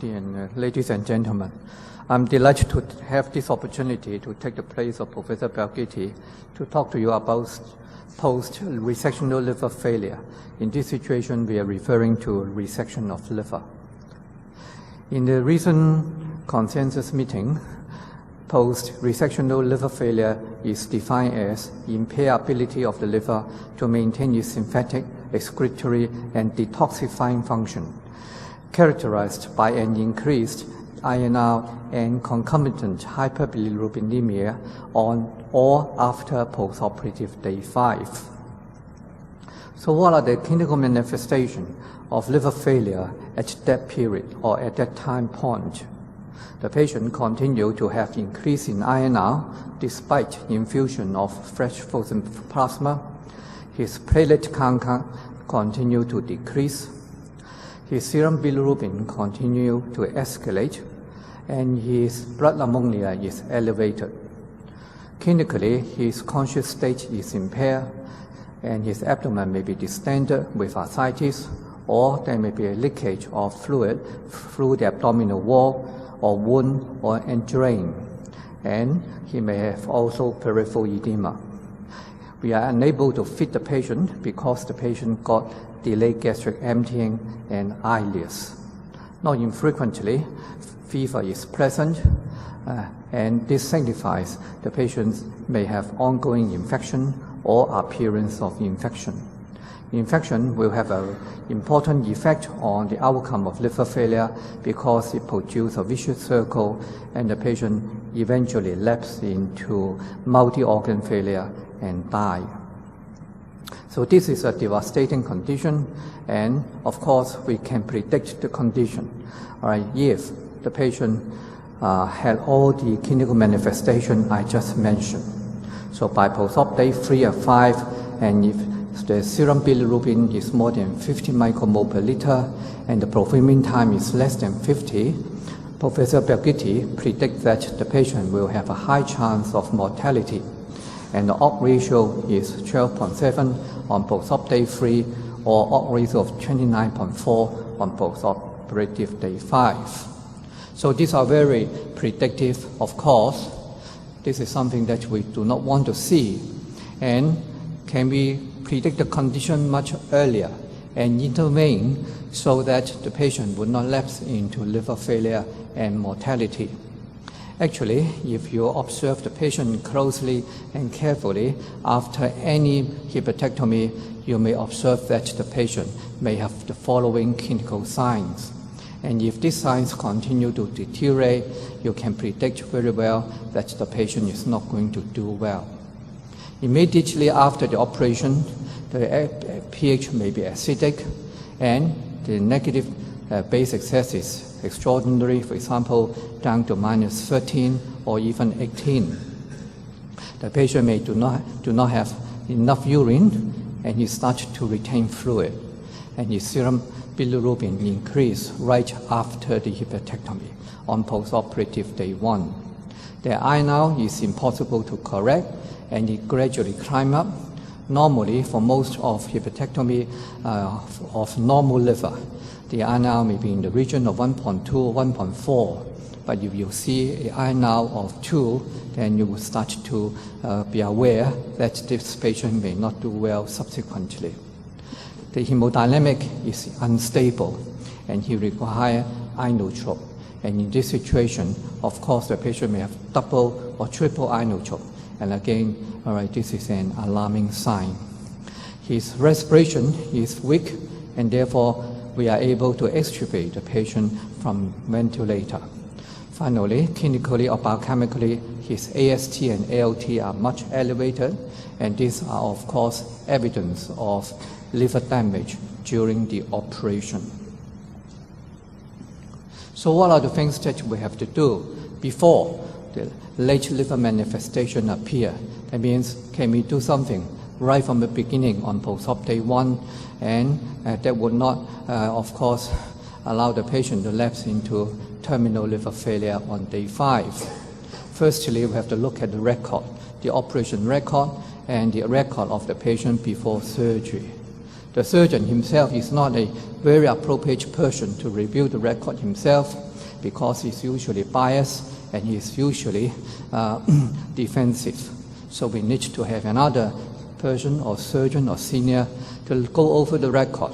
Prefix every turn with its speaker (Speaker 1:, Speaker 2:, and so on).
Speaker 1: Ladies and gentlemen, I'm delighted to have this opportunity to take the place of Professor Belghiti to talk to you about post-resectional liver failure. In this situation, we are referring to resection of liver. In the recent consensus meeting, post-resectional liver failure is defined as impaired ability of the liver to maintain its lymphatic, excretory, and detoxifying function, characterized by an increased INR and concomitant hyperbilirubinemia on or after postoperative day 5. So what are the clinical manifestations of liver failure at that period or at that time point? The patient continued to have increase in INR despite infusion of fresh frozen plasma. His platelet count continued to decrease. His serum bilirubin continued to escalate, and his blood ammonia is elevated. Clinically, his conscious state is impaired, and his abdomen may be distended with ascites, or there may be a leakage of fluid through the abdominal wall, or wound, or drain. And he may have also peripheral edema. We are unable to feed the patient because the patient got delayed gastric emptying and ileus. Not infrequently, fever is present, and this signifies the patient may have ongoing infection or appearance of infection. Infection will have an important effect on the outcome of liver failure because it produces a vicious circle and the patient eventually lapses into multi-organ failure and die. So this is a devastating condition, and of course we can predict the condition. All right, if the patient had all the clinical manifestations I just mentioned. So by post-op day 3 or 5, and if the serum bilirubin is more than 50 micromole per liter and the prothrombin time is less than 50, Professor Belghiti predicts that the patient will have a high chance of mortality, and the odds ratio is 12.7 on post-op day 3 or odds ratio of 29.4 on post-operative day 5. So these are very predictive, of course. This is something that we do not want to see. And can we predict the condition much earlier and intervene so that the patient would not lapse into liver failure and mortality? Actually, if you observe the patient closely and carefully after any hepatectomy, you may observe that the patient may have the following clinical signs. And if these signs continue to deteriorate, you can predict very well that the patient is not going to do well. Immediately after the operation, the pH may be acidic, and the negative base excess is extraordinary, for example, down to minus 13 or even 18. The patient may do not have enough urine, and he starts to retain fluid, and his serum bilirubin increase right after the hepatectomy on post-operative day 1. The INR is impossible to correct, and it gradually climbs up. Normally, for most of hepatectomy of normal liver, the INR may be in the region of 1.2 or 1.4. But if you see an INR of 2, then you will start to be aware that this patient may not do well subsequently. The hemodynamic is unstable, and he requires inotrope. And in this situation, of course, the patient may have double or triple inotrope. And again, all right, this is an alarming sign. His respiration is weak, and therefore we are able to extubate the patient from ventilator. Finally, clinically or biochemically, his AST and ALT are much elevated, and these are, of course, evidence of liver damage during the operation. So what are the things that we have to do before the late liver manifestation appear? That means, can we do something right from the beginning on post-op day 1, and that would not, of course, allow the patient to lapse into terminal liver failure on day 5. Firstly, we have to look at the record, the operation record, and the record of the patient before surgery. The surgeon himself is not a very appropriate person to review the record himself. because he's usually biased and he's usually defensive. So we need to have another person or surgeon or senior to go over the record